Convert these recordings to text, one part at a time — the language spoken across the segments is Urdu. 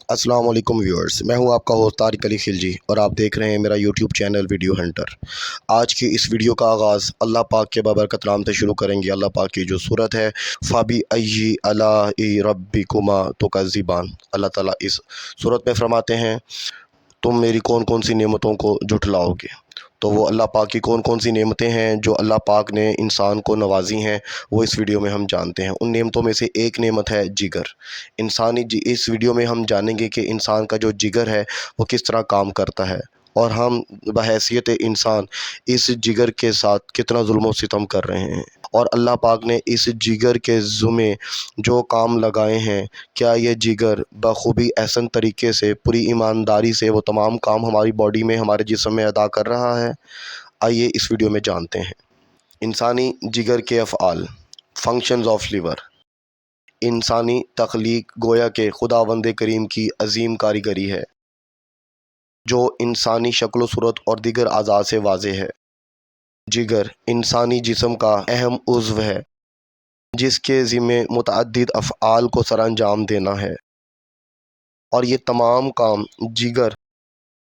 السلام علیکم ویورز، میں ہوں آپ کا ہوسٹ طارق علی خلجی اور آپ دیکھ رہے ہیں میرا یوٹیوب چینل ویڈیو ہنٹر۔ آج کی اس ویڈیو کا آغاز اللہ پاک کے بابرکت نام سے شروع کریں گے۔ اللہ پاک کی جو صورت ہے فَبِأَيِّ آلَاءِ رَبِّكُمَا تُكَذِّبَانِ، اللہ تعالیٰ اس صورت میں فرماتے ہیں تم میری کون کون سی نعمتوں کو جھٹلاؤ گے۔ تو وہ اللہ پاک کی کون کون سی نعمتیں ہیں جو اللہ پاک نے انسان کو نوازی ہیں، وہ اس ویڈیو میں ہم جانتے ہیں۔ ان نعمتوں میں سے ایک نعمت ہے جگر۔ اس ویڈیو میں ہم جانیں گے کہ انسان کا جو جگر ہے وہ کس طرح کام کرتا ہے، اور ہم بحیثیت انسان اس جگر کے ساتھ کتنا ظلم و ستم کر رہے ہیں، اور اللہ پاک نے اس جگر کے ذمے جو کام لگائے ہیں، کیا یہ جگر بخوبی احسن طریقے سے پوری ایمانداری سے وہ تمام کام ہماری باڈی میں، ہمارے جسم میں ادا کر رہا ہے؟ آئیے اس ویڈیو میں جانتے ہیں۔ انسانی جگر کے افعال، فنکشنز آف لیور۔ انسانی تخلیق گویا کہ خداوند کریم کی عظیم کاریگری ہے جو انسانی شکل و صورت اور دیگر اعضاء سے واضح ہے۔ جگر انسانی جسم کا اہم عضو ہے جس کے ذمے متعدد افعال کو سر انجام دینا ہے، اور یہ تمام کام جگر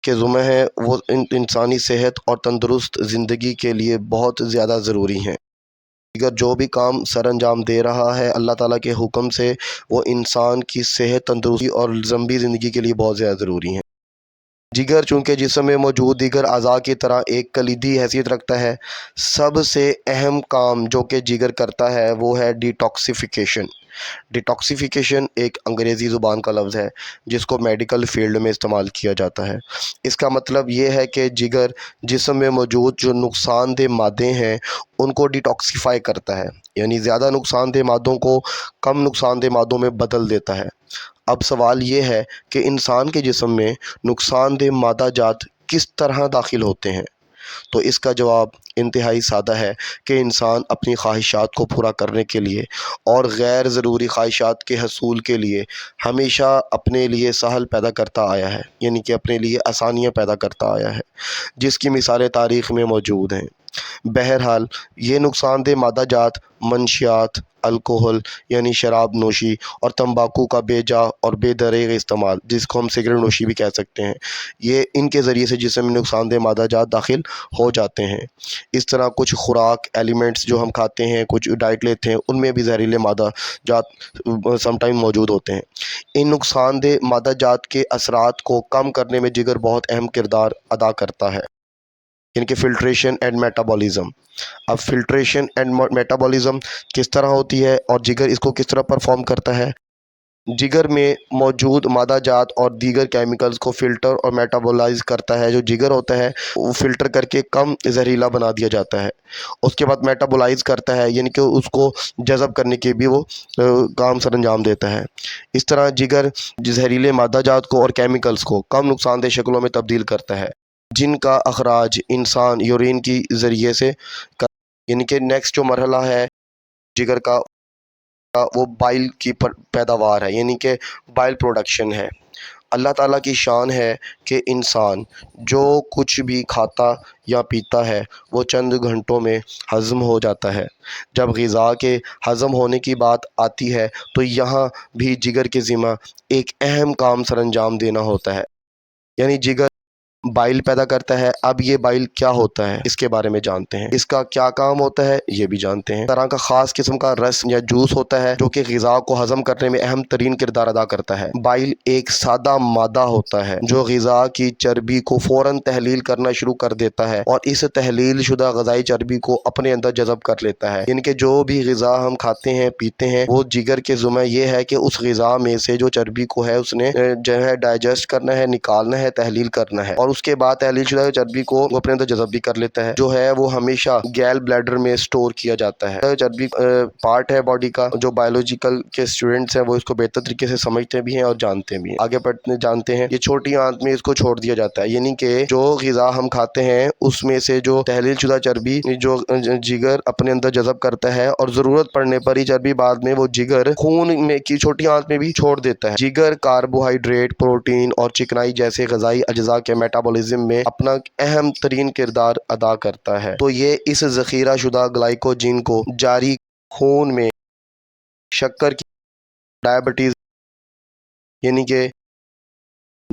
کے ذمہ ہے وہ انسانی صحت اور تندرست زندگی کے لیے بہت زیادہ ضروری ہیں۔ جگر جو بھی کام سر انجام دے رہا ہے اللہ تعالیٰ کے حکم سے، وہ انسان کی صحت، تندرستی اور لمبی زندگی کے لیے بہت زیادہ ضروری ہیں۔ جگر چونکہ جسم میں موجود دیگر اعضاء کی طرح ایک کلیدی حیثیت رکھتا ہے، سب سے اہم کام جو کہ جگر کرتا ہے وہ ہے ڈیٹاکسیفیکیشن۔ ڈیٹاکسیفیکیشن ایک انگریزی زبان کا لفظ ہے جس کو میڈیکل فیلڈ میں استعمال کیا جاتا ہے۔ اس کا مطلب یہ ہے کہ جگر جسم میں موجود جو نقصان دہ مادے ہیں ان کو ڈیٹاکسیفائی کرتا ہے، یعنی زیادہ نقصان دہ مادوں کو کم نقصان دہ مادوں میں بدل دیتا ہے۔ اب سوال یہ ہے کہ انسان کے جسم میں نقصان دہ مادہ جات کس طرح داخل ہوتے ہیں؟ تو اس کا جواب انتہائی سادہ ہے کہ انسان اپنی خواہشات کو پورا کرنے کے لیے اور غیر ضروری خواہشات کے حصول کے لیے ہمیشہ اپنے لیے سہل پیدا کرتا آیا ہے، یعنی کہ اپنے لیے آسانیاں پیدا کرتا آیا ہے، جس کی مثالیں تاریخ میں موجود ہیں۔ بہرحال یہ نقصان دہ مادہ جات منشیات، الکوہل یعنی شراب نوشی، اور تمباکو کا بے جا اور بے دریغ استعمال جس کو ہم سگریٹ نوشی بھی کہہ سکتے ہیں، یہ ان کے ذریعے سے جسم میں نقصان دہ مادہ جات داخل ہو جاتے ہیں۔ اس طرح کچھ خوراک ایلیمنٹس جو ہم کھاتے ہیں، کچھ ڈائٹ لیتے ہیں، ان میں بھی زہریلے مادہ جات سم ٹائم موجود ہوتے ہیں۔ ان نقصان دہ مادہ جات کے اثرات کو کم کرنے میں جگر بہت اہم کردار ادا کرتا ہے، یعنی کہ فلٹریشن اینڈ میٹابولزم۔ اب فلٹریشن اینڈ میٹابولزم کس طرح ہوتی ہے اور جگر اس کو کس طرح پرفارم کرتا ہے؟ جگر میں موجود مادہ جات اور دیگر کیمیکلز کو فلٹر اور میٹابولائز کرتا ہے۔ جو جگر ہوتا ہے وہ فلٹر کر کے کم زہریلا بنا دیا جاتا ہے، اس کے بعد میٹابولائز کرتا ہے، یعنی کہ اس کو جذب کرنے کے بھی وہ کام سر انجام دیتا ہے۔ اس طرح جگر زہریلے مادہ جات کو اور کیمیکلز کو کم نقصان دہ شکلوں میں تبدیل کرتا ہے جن کا اخراج انسان یورین کی ذریعے سے یعنی کہ نیکسٹ جو مرحلہ ہے جگر کا وہ بائل کی پیداوار ہے، یعنی کہ بائل پروڈکشن ہے۔ اللہ تعالیٰ کی شان ہے کہ انسان جو کچھ بھی کھاتا یا پیتا ہے وہ چند گھنٹوں میں ہضم ہو جاتا ہے۔ جب غذا کے ہضم ہونے کی بات آتی ہے تو یہاں بھی جگر کے ذمہ ایک اہم کام سر انجام دینا ہوتا ہے، یعنی جگر بائل پیدا کرتا ہے۔ اب یہ بائل کیا ہوتا ہے اس کے بارے میں جانتے ہیں، اس کا کیا کام ہوتا ہے یہ بھی جانتے ہیں۔ طرح کا خاص قسم کا رس یا جوس ہوتا ہے جو کہ غذا کو ہضم کرنے میں اہم ترین کردار ادا کرتا ہے۔ بائل ایک سادہ مادہ ہوتا ہے جو غذا کی چربی کو فوراً تحلیل کرنا شروع کر دیتا ہے اور اس تحلیل شدہ غذائی چربی کو اپنے اندر جذب کر لیتا ہے، یعنی کہ جو بھی غذا ہم کھاتے ہیں پیتے ہیں وہ جگر کے ذمہ یہ ہے کہ اس غذا میں سے جو چربی کو ہے اس نے جو ہے ڈائجسٹ کرنا ہے، نکالنا ہے، تحلیل کرنا ہے، اور اس کے بعد تحلیل شدہ چربی کو وہ اپنے اندر جذب بھی کر لیتا ہے، جو ہے وہ ہمیشہ گیل بلیڈر میں سٹور کیا جاتا ہے۔ چربی پارٹ ہے باڈی کا، جو بایولوجیکل کے اسٹوڈنٹس ہیں وہ اس کو بہتر طریقے سے سمجھتے بھی ہیں اور جانتے بھی ہیں۔ آگے بڑھتے جانتے ہیں، یہ چھوٹی آنت میں اس کو چھوڑ دیا جاتا ہے، یعنی کہ جو غذا ہم کھاتے ہیں اس میں سے جو تحلیل شدہ چربی جو جگر اپنے اندر جذب کرتا ہے، اور ضرورت پڑنے پر یہ چربی بعد میں وہ جگر خون میں کی چھوٹی آنت میں بھی چھوڑ دیتا ہے۔ جگر کاربوہائیڈریٹ، پروٹین اور چکنائی جیسے غذائی اجزاء کے میٹابولزم میں اپنا اہم ترین کردار ادا کرتا ہے۔ تو یہ اس ذخیرہ شدہ گلائکوجن کو جاری خون میں شکر کی ڈائبٹیز یعنی کہ